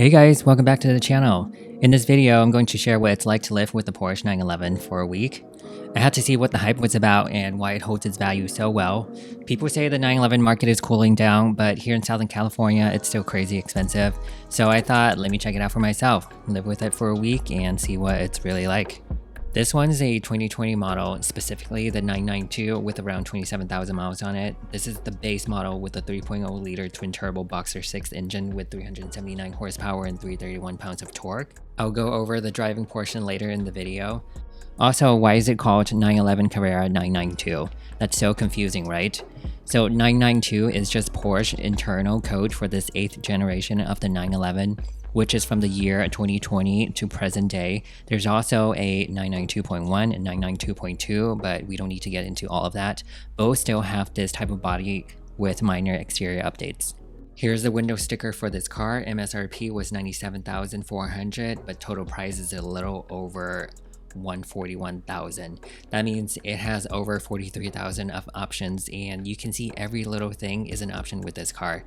Hey guys, welcome back to the channel. In this video, I'm going to share what it's like to live with the Porsche 911 for a week. I had to see what the hype was about and why it holds its value so well. People say the 911 market is cooling down, but here in Southern California, it's still crazy expensive. So I thought, let me check it out for myself, live with it for a week and see what it's really like. This one's a 2020 model, specifically the 992 with around 27,000 miles on it. This is the base model with a 3.0 liter twin turbo Boxer 6 engine with 379 horsepower and 331 pounds of torque. I'll go over the driving portion later in the video. Also, why is it called 911 Carrera 992? That's so confusing, right? So 992 is just Porsche internal code for this 8th generation of the 911. Which is from the year 2020 to present day. There's also a 992.1 and 992.2, but we don't need to get into all of that. Both still have this type of body with minor exterior updates. Here's the window sticker for this car. MSRP was $97,400, but total price is a little over $141,000. That means it has over 43,000 of options, and you can see every little thing is an option with this car.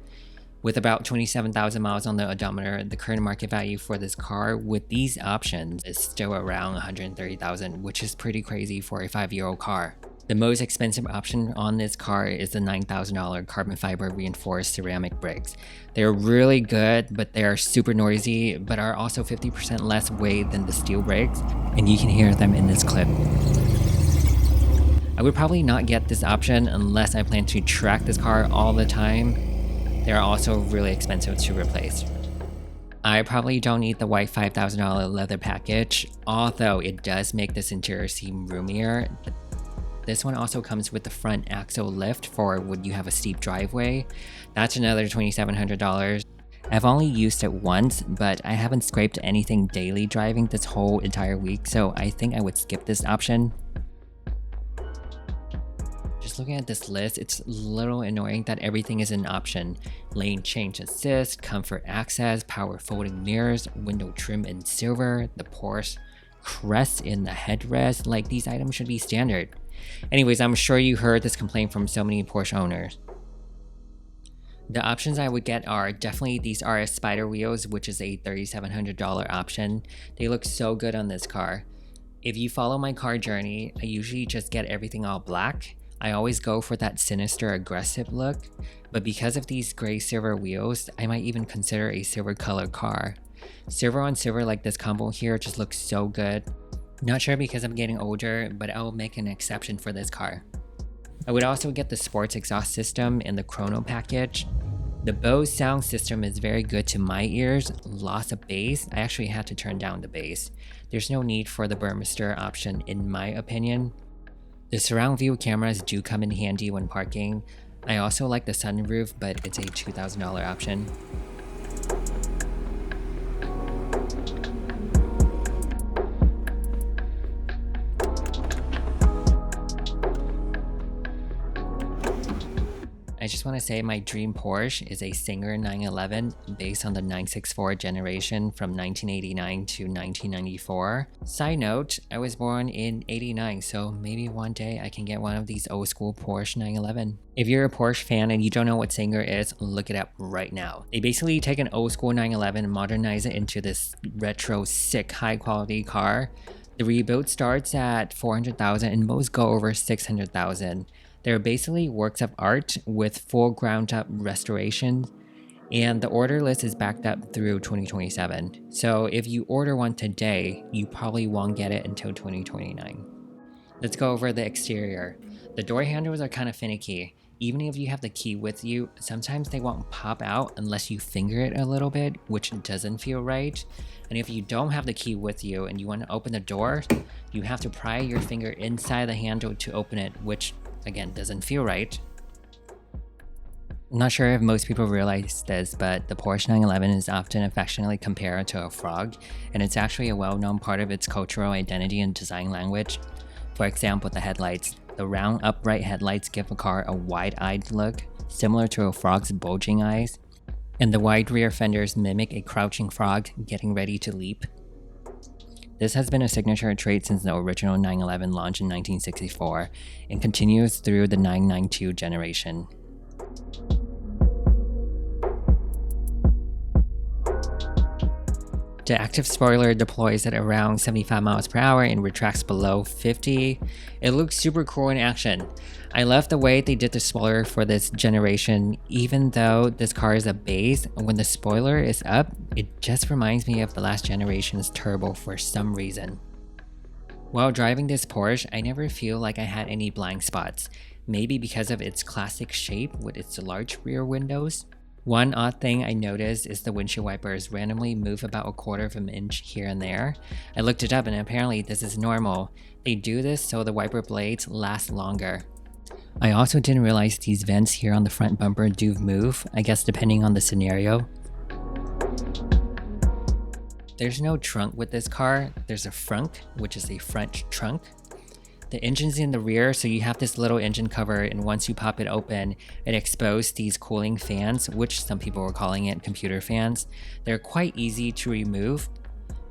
With about 27,000 miles on the odometer, the current market value for this car with these options is still around $130,000, which is pretty crazy for a 5-year-old car. The most expensive option on this car is the $9,000 carbon fiber reinforced ceramic brakes. They're really good, but they are super noisy, but are also 50% less weight than the steel brakes, and you can hear them in this clip. I would probably not get this option unless I plan to track this car all the time. They're also really expensive to replace. I probably don't need the white $5,000 leather package, although it does make this interior seem roomier. This one also comes with the front axle lift for when you have a steep driveway. That's another $2,700. I've only used it once, but I haven't scraped anything daily driving this whole entire week, so I think I would skip this option. Just looking at this list, it's a little annoying that everything is an option. Lane change assist, comfort access, power folding mirrors, window trim in silver, the Porsche crest in the headrest. Like, these items should be standard. Anyways, I'm sure you heard this complaint from so many Porsche owners. The options I would get are definitely these RS Spider wheels, which is a $3,700 option. They look so good on this car. If you follow my car journey, I usually just get everything all black. I always go for that sinister, aggressive look, but because of these gray silver wheels, I might even consider a silver colored car. Silver on silver like this combo here just looks so good. Not sure because I'm getting older, but I'll make an exception for this car. I would also get the sports exhaust system in the Chrono package. The Bose sound system is very good to my ears, lots of bass. I actually had to turn down the bass. There's no need for the Burmester option in my opinion. The surround view cameras do come in handy when parking. I also like the sunroof, but it's a $2,000 option. I just want to say my dream Porsche is a Singer 911 based on the 964 generation from 1989 to 1994. Side note, I was born in 89, so maybe one day I can get one of these old school Porsche 911. If you're a Porsche fan and you don't know what Singer is, look it up right now. They basically take an old school 911 and modernize it into this retro, sick, high quality car. The rebuild starts at $400,000 and most go over $600,000. They're basically works of art with full ground up restoration, and the order list is backed up through 2027. So if you order one today, you probably won't get it until 2029. Let's go over the exterior. The door handles are kind of finicky. Even if you have the key with you, sometimes they won't pop out unless you finger it a little bit, which doesn't feel right. And if you don't have the key with you and you want to open the door, you have to pry your finger inside the handle to open it, which again doesn't feel right. I'm not sure if most people realize this, but the Porsche 911 is often affectionately compared to a frog, and it's actually a well-known part of its cultural identity and design language. For example, the headlights. The round upright headlights give a car a wide-eyed look, similar to a frog's bulging eyes, and the wide rear fenders mimic a crouching frog getting ready to leap. This has been a signature trait since the original 911 launch in 1964 and continues through the 992 generation. The active spoiler deploys at around 75 miles per hour and retracts below 50. It looks super cool in action. I love the way they did the spoiler for this generation. Even though this car is a base, when the spoiler is up, it just reminds me of the last generation's turbo for some reason. While driving this Porsche, I never feel like I had any blind spots. Maybe because of its classic shape with its large rear windows. One odd thing I noticed is the windshield wipers randomly move about 1/4 of an inch here and there. I looked it up and apparently this is normal. They do this so the wiper blades last longer. I also didn't realize these vents here on the front bumper do move, I guess depending on the scenario. There's no trunk with this car, there's a frunk, which is a front trunk. The engine's in the rear, so you have this little engine cover, and once you pop it open, it exposes these cooling fans, which some people were calling it computer fans. They're quite easy to remove.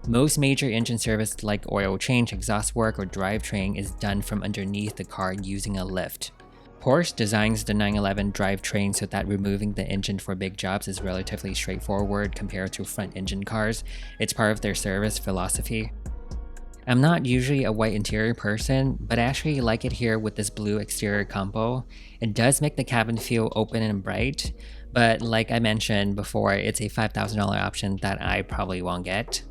Most major engine service like oil change, exhaust work, or drivetrain is done from underneath the car using a lift. Porsche designs the 911 drivetrain so that removing the engine for big jobs is relatively straightforward compared to front engine cars. It's part of their service philosophy. I'm not usually a white interior person, but I actually like it here with this blue exterior combo. It does make the cabin feel open and bright, but like I mentioned before, it's a $5,000 option that I probably won't get.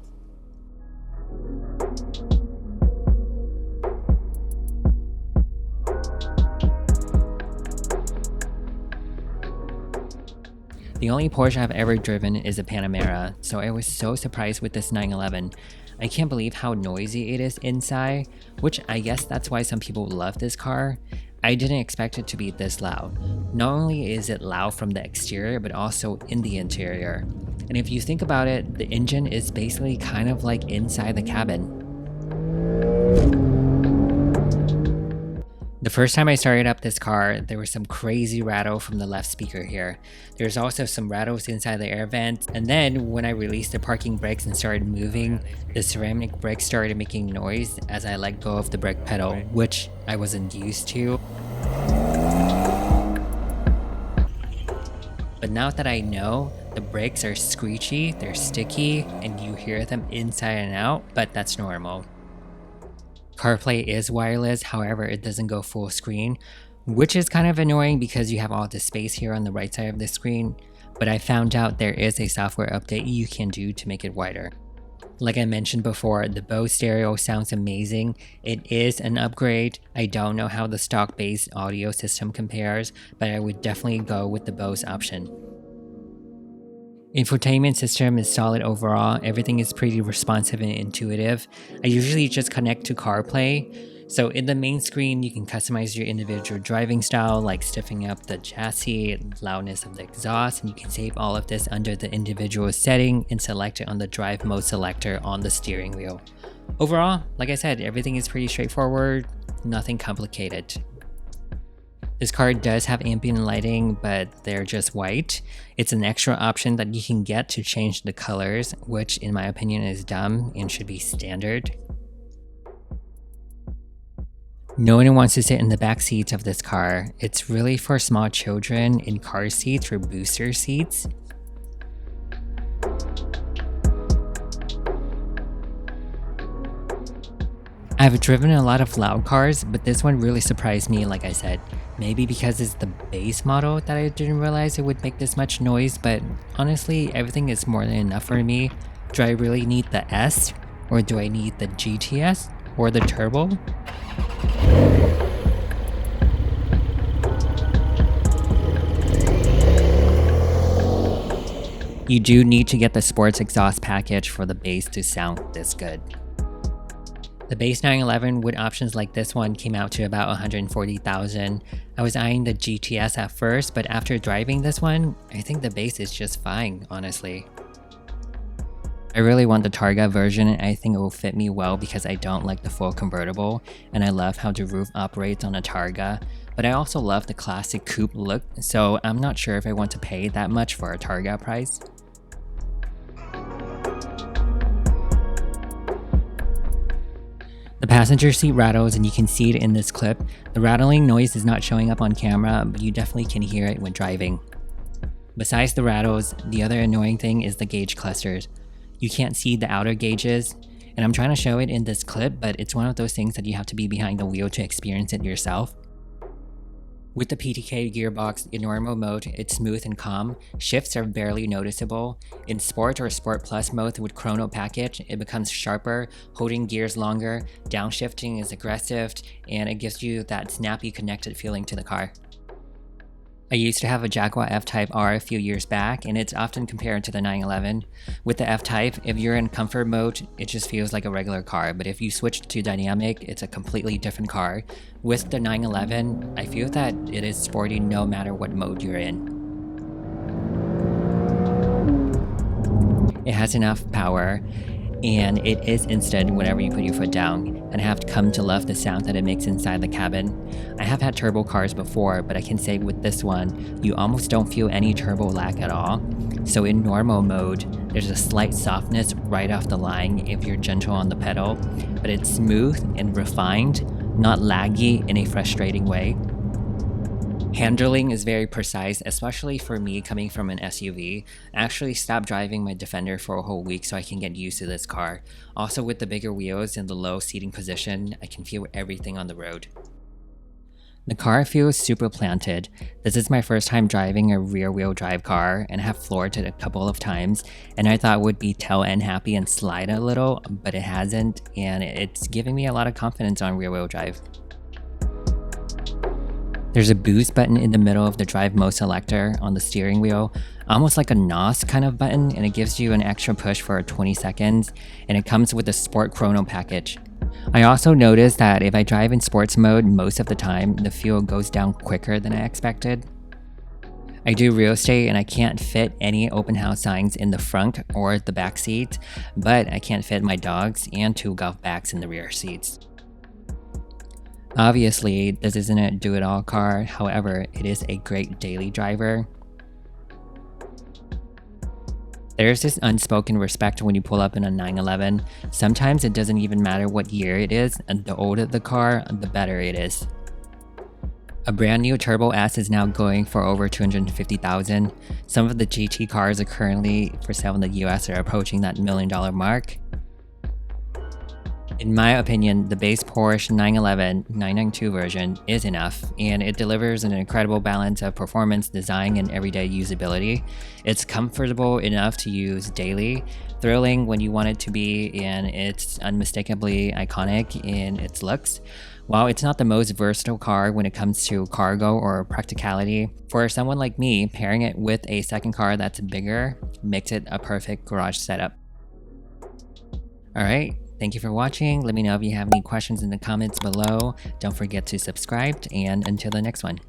The only Porsche I've ever driven is a Panamera, so I was so surprised with this 911. I can't believe how noisy it is inside, which I guess that's why some people love this car. I didn't expect it to be this loud. Not only is it loud from the exterior, but also in the interior. And if you think about it, the engine is basically kind of like inside the cabin. The first time I started up this car, there was some crazy rattle from the left speaker here. There's also some rattles inside the air vent, and then when I released the parking brakes and started moving, the ceramic brakes started making noise as I let go of the brake pedal, which I wasn't used to. But now that I know, the brakes are screechy, they're sticky, and you hear them inside and out, but that's normal. CarPlay is wireless, however it doesn't go full screen, which is kind of annoying because you have all the space here on the right side of the screen, but I found out there is a software update you can do to make it wider. Like I mentioned before, the Bose stereo sounds amazing. It is an upgrade. I don't know how the stock based audio system compares, but I would definitely go with the Bose option. Infotainment system is solid overall, everything is pretty responsive and intuitive. I usually just connect to CarPlay, so in the main screen you can customize your individual driving style like stiffening up the chassis, loudness of the exhaust, and you can save all of this under the individual setting and select it on the drive mode selector on the steering wheel. Overall, like I said, everything is pretty straightforward, nothing complicated. This car does have ambient lighting, but they're just white. It's an extra option that you can get to change the colors, which in my opinion is dumb and should be standard. No one wants to sit in the back seats of this car. It's really for small children in car seats or booster seats. I've driven a lot of loud cars, but this one really surprised me, like I said. Maybe because it's the base model that I didn't realize it would make this much noise, but honestly, everything is more than enough for me. Do I really need the S? Or do I need the GTS? Or the turbo? You do need to get the sports exhaust package for the bass to sound this good. The base 911 with options like this one came out to about $140,000. I was eyeing the GTS at first, but after driving this one, I think the base is just fine, honestly. I really want the Targa version, and I think it will fit me well because I don't like the full convertible, and I love how the roof operates on a Targa, but I also love the classic coupe look, so I'm not sure if I want to pay that much for a Targa price. The passenger seat rattles, and you can see it in this clip. The rattling noise is not showing up on camera, but you definitely can hear it when driving. Besides the rattles, the other annoying thing is the gauge clusters. You can't see the outer gauges, and I'm trying to show it in this clip, but it's one of those things that you have to be behind the wheel to experience it yourself. With the PTK gearbox in normal mode, it's smooth and calm. Shifts are barely noticeable. In Sport or Sport Plus mode with Chrono package, it becomes sharper, holding gears longer, downshifting is aggressive, and it gives you that snappy connected feeling to the car. I used to have a Jaguar F-Type R a few years back, and it's often compared to the 911. With the F-Type, if you're in comfort mode, it just feels like a regular car, but if you switch to dynamic, it's a completely different car. With the 911, I feel that it is sporty no matter what mode you're in. It has enough power, and it is instant whenever you put your foot down, and I have come to love the sound that it makes inside the cabin. I have had turbo cars before, but I can say with this one, you almost don't feel any turbo lag at all. So in normal mode, there's a slight softness right off the line if you're gentle on the pedal, but it's smooth and refined, not laggy in a frustrating way. Handling is very precise, especially for me coming from an SUV. I actually stopped driving my Defender for a whole week so I can get used to this car. Also with the bigger wheels and the low seating position, I can feel everything on the road. The car feels super planted. This is my first time driving a rear-wheel drive car, and I have floored it a couple of times, and I thought it would be tail end happy and slide a little, but it hasn't, and it's giving me a lot of confidence on rear-wheel drive. There's a boost button in the middle of the drive mode selector on the steering wheel, almost like a NOS kind of button, and it gives you an extra push for 20 seconds, and it comes with the Sport Chrono package. I also noticed that if I drive in sports mode most of the time, the fuel goes down quicker than I expected. I do real estate and I can't fit any open house signs in the front or the back seat, but I can't fit my dogs and 2 golf bags in the rear seats. Obviously, this isn't a do-it-all car, however, it is a great daily driver. There's this unspoken respect when you pull up in a 911. Sometimes it doesn't even matter what year it is, and the older the car, the better it is. A brand new Turbo S is now going for over $250,000. Some of the GT cars are currently for sale in the US are approaching that $1 million mark. In my opinion, the base Porsche 911 992 version is enough, and it delivers an incredible balance of performance, design, and everyday usability. It's comfortable enough to use daily, thrilling when you want it to be, and it's unmistakably iconic in its looks. While it's not the most versatile car when it comes to cargo or practicality, for someone like me, pairing it with a second car that's bigger makes it a perfect garage setup. Alright. Thank you for watching. Let me know if you have any questions in the comments below. Don't forget to subscribe, and until the next one.